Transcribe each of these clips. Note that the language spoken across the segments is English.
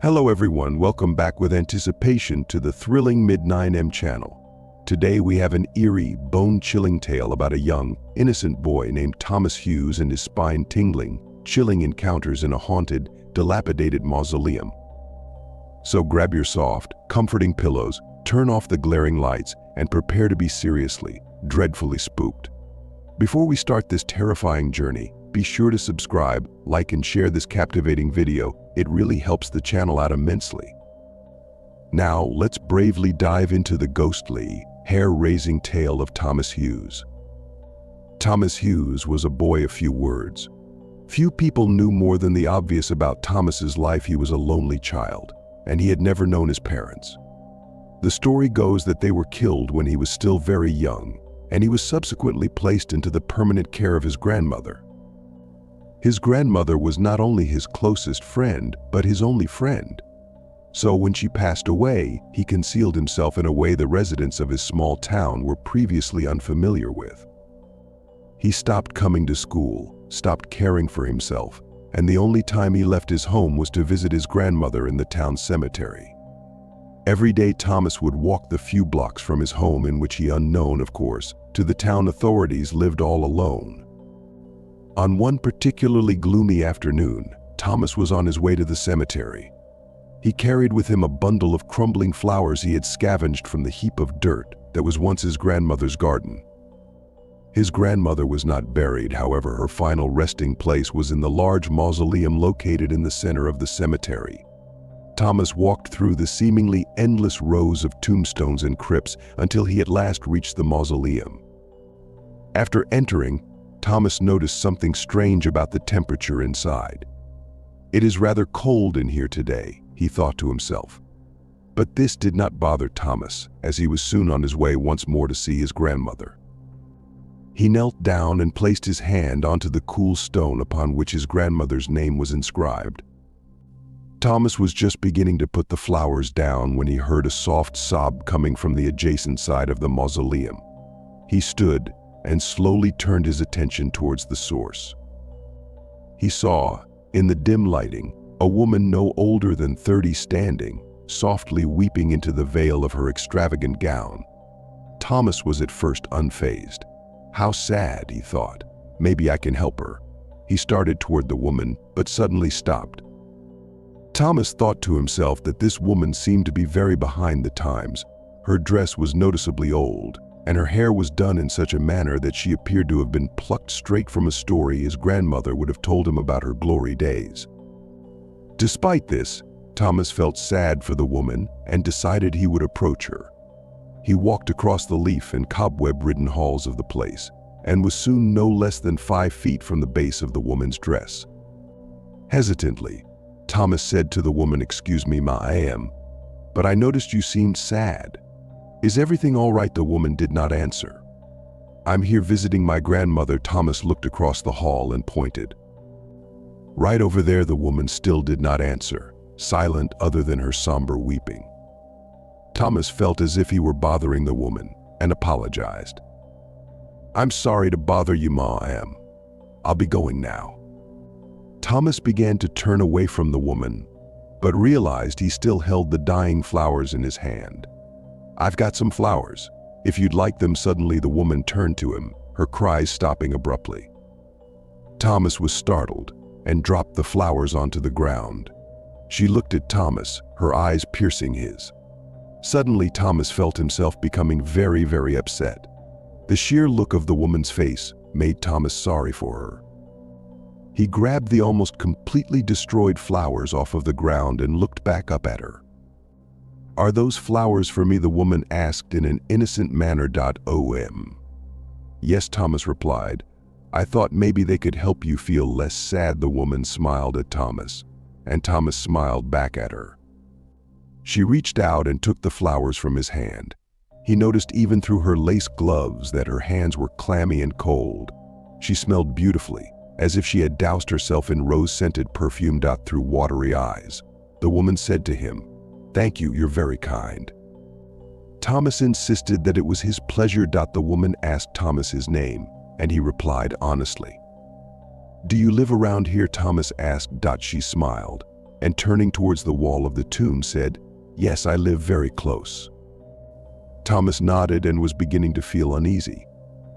Hello everyone, welcome back with anticipation to the thrilling Mid-9M channel. Today we have an eerie, bone-chilling tale about a young, innocent boy named Thomas Hughes and his spine-tingling, chilling encounters in a haunted, dilapidated mausoleum. So grab your soft, comforting pillows, turn off the glaring lights, and prepare to be seriously, dreadfully spooked. Before we start this terrifying journey, be sure to subscribe, like and share this captivating video. It really helps the channel out immensely. Now, let's bravely dive into the ghostly, hair-raising tale of Thomas Hughes. Thomas Hughes was a boy of few words. Few people knew more than the obvious about Thomas's life. He was a lonely child, and he had never known his parents. The story goes that they were killed when he was still very young, and he was subsequently placed into the permanent care of his grandmother. His grandmother was not only his closest friend, but his only friend. So when she passed away, he concealed himself in a way the residents of his small town were previously unfamiliar with. He stopped coming to school, stopped caring for himself, and the only time he left his home was to visit his grandmother in the town cemetery. Every day Thomas would walk the few blocks from his home, in which he, unknown of course, to the town authorities, lived all alone. On one particularly gloomy afternoon, Thomas was on his way to the cemetery. He carried with him a bundle of crumbling flowers he had scavenged from the heap of dirt that was once his grandmother's garden. His grandmother was not buried, however. Her final resting place was in the large mausoleum located in the center of the cemetery. Thomas walked through the seemingly endless rows of tombstones and crypts until he at last reached the mausoleum. After entering, Thomas noticed something strange about the temperature inside. "It is rather cold in here today," he thought to himself. But this did not bother Thomas, as he was soon on his way once more to see his grandmother. He knelt down and placed his hand onto the cool stone upon which his grandmother's name was inscribed. Thomas was just beginning to put the flowers down when he heard a soft sob coming from the adjacent side of the mausoleum. He stood and slowly turned his attention towards the source. He saw, in the dim lighting, a woman no older than 30 standing, softly weeping into the veil of her extravagant gown. Thomas was at first unfazed. "How sad," he thought. "Maybe I can help her." He started toward the woman, but suddenly stopped. Thomas thought to himself that this woman seemed to be very behind the times. Her dress was noticeably old, and her hair was done in such a manner that she appeared to have been plucked straight from a story his grandmother would have told him about her glory days. Despite this, Thomas felt sad for the woman and decided he would approach her. He walked across the leaf and cobweb-ridden halls of the place, and was soon no less than 5 feet from the base of the woman's dress. Hesitantly, Thomas said to the woman, "Excuse me, ma'am, but I noticed you seemed sad. Is everything all right?" The woman did not answer. "I'm here visiting my grandmother." Thomas looked across the hall and pointed. "Right over there." The woman still did not answer, silent other than her somber weeping. Thomas felt as if he were bothering the woman, and apologized. "I'm sorry to bother you, ma'am. I'll be going now." Thomas began to turn away from the woman, but realized he still held the dying flowers in his hand. "I've got some flowers, if you'd like them." Suddenly the woman turned to him, her cries stopping abruptly. Thomas was startled and dropped the flowers onto the ground. She looked at Thomas, her eyes piercing his. Suddenly Thomas felt himself becoming very, very upset. The sheer look of the woman's face made Thomas sorry for her. He grabbed the almost completely destroyed flowers off of the ground and looked back up at her. "Are those flowers for me?" the woman asked in an innocent manner. "Yes," Thomas replied. "I thought maybe they could help you feel less sad." The woman smiled at Thomas, and Thomas smiled back at her. She reached out and took the flowers from his hand. He noticed even through her lace gloves that her hands were clammy and cold. She smelled beautifully, as if she had doused herself in rose-scented perfume. Through watery eyes, the woman said to him, "Thank you, you're very kind." Thomas insisted that it was his pleasure. The woman asked Thomas his name, and he replied honestly. "Do you live around here?" Thomas asked. She smiled. and turning towards the wall of the tomb said, "Yes, I live very close." Thomas nodded and was beginning to feel uneasy.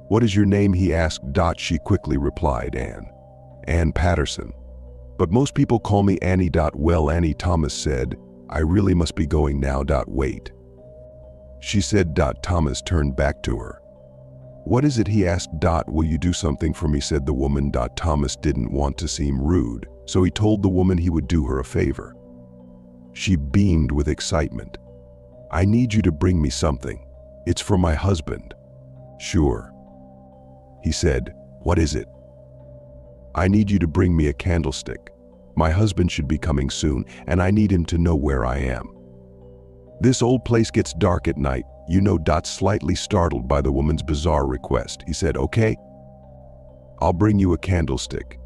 "What is your name?" he asked. She quickly replied, Ann Patterson. "But most people call me Annie." "Well, Annie," Thomas said, "I really must be going now." "Wait," she said. Thomas turned back to her. "What is it?" he asked. "Will you do something for me?" said the woman. Thomas didn't want to seem rude, so he told the woman he would do her a favor. She beamed with excitement. "I need you to bring me something. It's for my husband." "Sure," he said. "What is it?" "I need you to bring me a candlestick. My husband should be coming soon, and I need him to know where I am. This old place gets dark at night, you know." Slightly startled by the woman's bizarre request, he said, "Okay, I'll bring you a candlestick.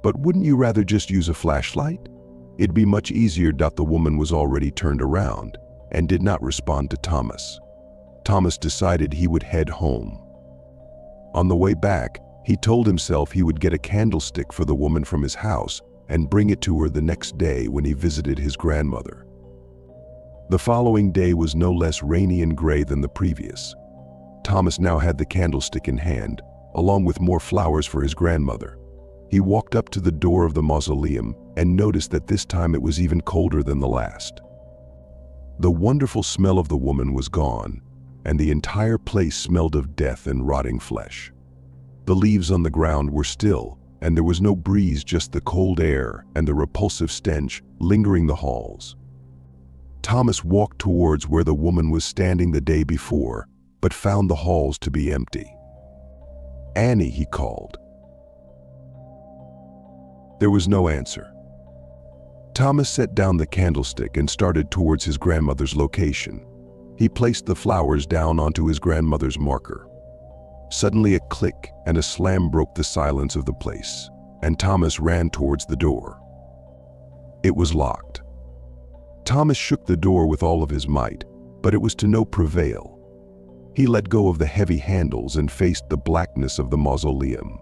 But wouldn't you rather just use a flashlight? It'd be much easier." The woman was already turned around and did not respond to Thomas. Thomas decided he would head home. On the way back, he told himself he would get a candlestick for the woman from his house and bring it to her the next day when he visited his grandmother. The following day was no less rainy and gray than the previous. Thomas now had the candlestick in hand, along with more flowers for his grandmother. He walked up to the door of the mausoleum and noticed that this time it was even colder than the last. The wonderful smell of the woman was gone, and the entire place smelled of death and rotting flesh. The leaves on the ground were still, and there was no breeze, just the cold air and the repulsive stench lingering the halls. Thomas walked towards where the woman was standing the day before, but found the halls to be empty. "Annie," he called. There was no answer. Thomas set down the candlestick and started towards his grandmother's location. He placed the flowers down onto his grandmother's marker. Suddenly a click and a slam broke the silence of the place, and Thomas ran towards the door. It was locked. Thomas shook the door with all of his might, but it was to no prevail. He let go of the heavy handles and faced the blackness of the mausoleum.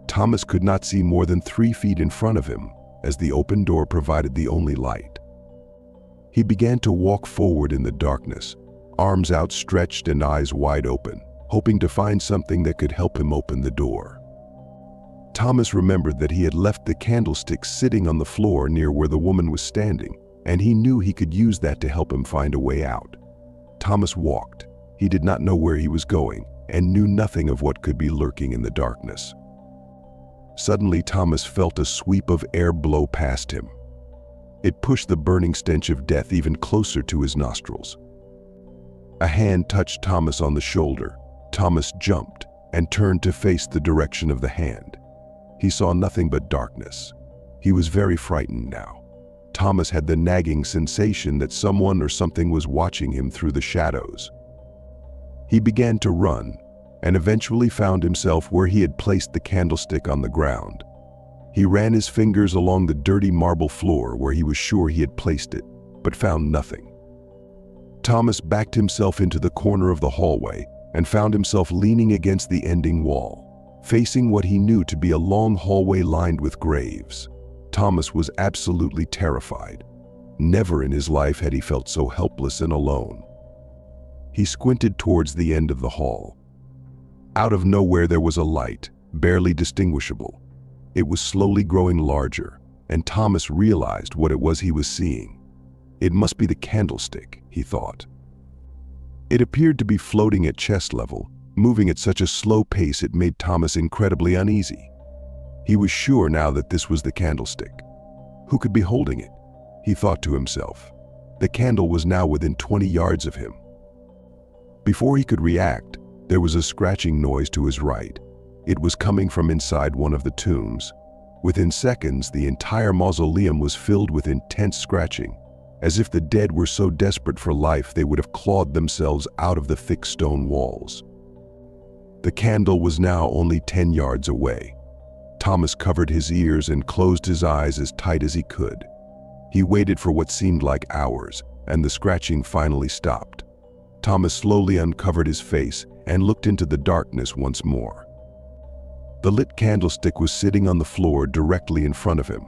Thomas could not see more than 3 feet in front of him, as the open door provided the only light. He began to walk forward in the darkness, arms outstretched and eyes wide open, hoping to find something that could help him open the door. Thomas remembered that he had left the candlestick sitting on the floor near where the woman was standing, and he knew he could use that to help him find a way out. Thomas walked. He did not know where he was going and knew nothing of what could be lurking in the darkness. Suddenly, Thomas felt a sweep of air blow past him. It pushed the burning stench of death even closer to his nostrils. A hand touched Thomas on the shoulder. Thomas jumped and turned to face the direction of the hand. He saw nothing but darkness. He was very frightened now. Thomas had the nagging sensation that someone or something was watching him through the shadows. He began to run and eventually found himself where he had placed the candlestick on the ground. He ran his fingers along the dirty marble floor where he was sure he had placed it, but found nothing. Thomas backed himself into the corner of the hallway and found himself leaning against the ending wall, facing what he knew to be a long hallway lined with graves. Thomas was absolutely terrified. Never in his life had he felt so helpless and alone. He squinted towards the end of the hall. Out of nowhere there was a light, barely distinguishable. It was slowly growing larger, and Thomas realized what it was he was seeing. It must be the candlestick, he thought. It appeared to be floating at chest level, moving at such a slow pace it made Thomas incredibly uneasy. He was sure now that this was the candlestick. Who could be holding it? He thought to himself. The candle was now within 20 yards of him. Before he could react, there was a scratching noise to his right. It was coming from inside one of the tombs. Within seconds, the entire mausoleum was filled with intense scratching, as if the dead were so desperate for life they would have clawed themselves out of the thick stone walls. The candle was now only 10 yards away. Thomas covered his ears and closed his eyes as tight as he could. He waited for what seemed like hours, and the scratching finally stopped. Thomas slowly uncovered his face and looked into the darkness once more. The lit candlestick was sitting on the floor directly in front of him.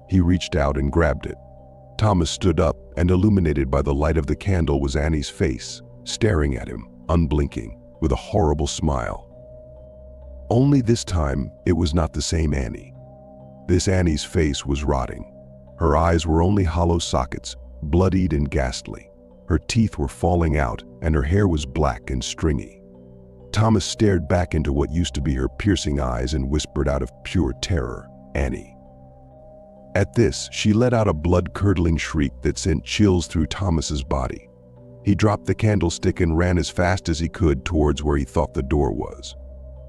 He reached out and grabbed it. Thomas stood up, and illuminated by the light of the candle was Annie's face, staring at him, unblinking, with a horrible smile. Only this time, it was not the same Annie. This Annie's face was rotting. Her eyes were only hollow sockets, bloodied and ghastly. Her teeth were falling out, and her hair was black and stringy. Thomas stared back into what used to be her piercing eyes and whispered out of pure terror, "Annie." At this, she let out a blood-curdling shriek that sent chills through Thomas's body. He dropped the candlestick and ran as fast as he could towards where he thought the door was.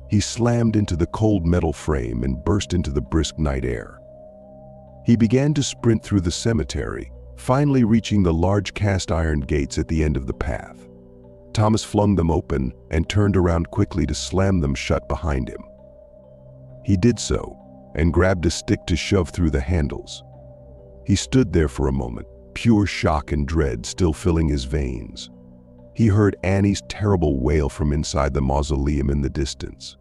He slammed into the cold metal frame and burst into the brisk night air. He began to sprint through the cemetery, finally reaching the large cast-iron gates at the end of the path. Thomas flung them open and turned around quickly to slam them shut behind him. He did so, and grabbed a stick to shove through the handles. He stood there for a moment, pure shock and dread still filling his veins. He heard Annie's terrible wail from inside the mausoleum in the distance.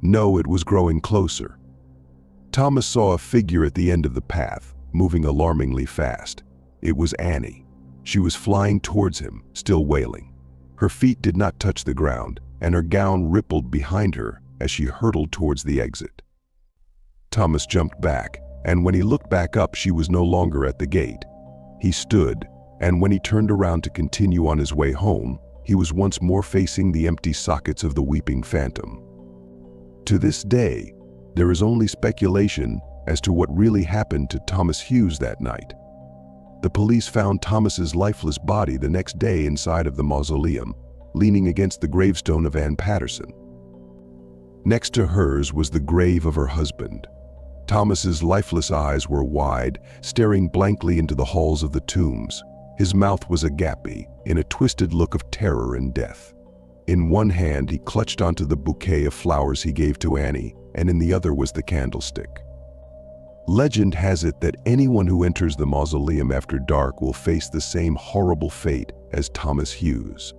No, it was growing closer. Thomas saw a figure at the end of the path, moving alarmingly fast. It was Annie. She was flying towards him, still wailing. Her feet did not touch the ground, and her gown rippled behind her as she hurtled towards the exit. Thomas jumped back, and when he looked back up, she was no longer at the gate. He stood, and when he turned around to continue on his way home, he was once more facing the empty sockets of the weeping phantom. To this day, there is only speculation as to what really happened to Thomas Hughes that night. The police found Thomas's lifeless body the next day inside of the mausoleum, leaning against the gravestone of Ann Patterson. Next to hers was the grave of her husband. Thomas's lifeless eyes were wide, staring blankly into the halls of the tombs. His mouth was agape, in a twisted look of terror and death. In one hand, he clutched onto the bouquet of flowers he gave to Annie, and in the other was the candlestick. Legend has it that anyone who enters the mausoleum after dark will face the same horrible fate as Thomas Hughes.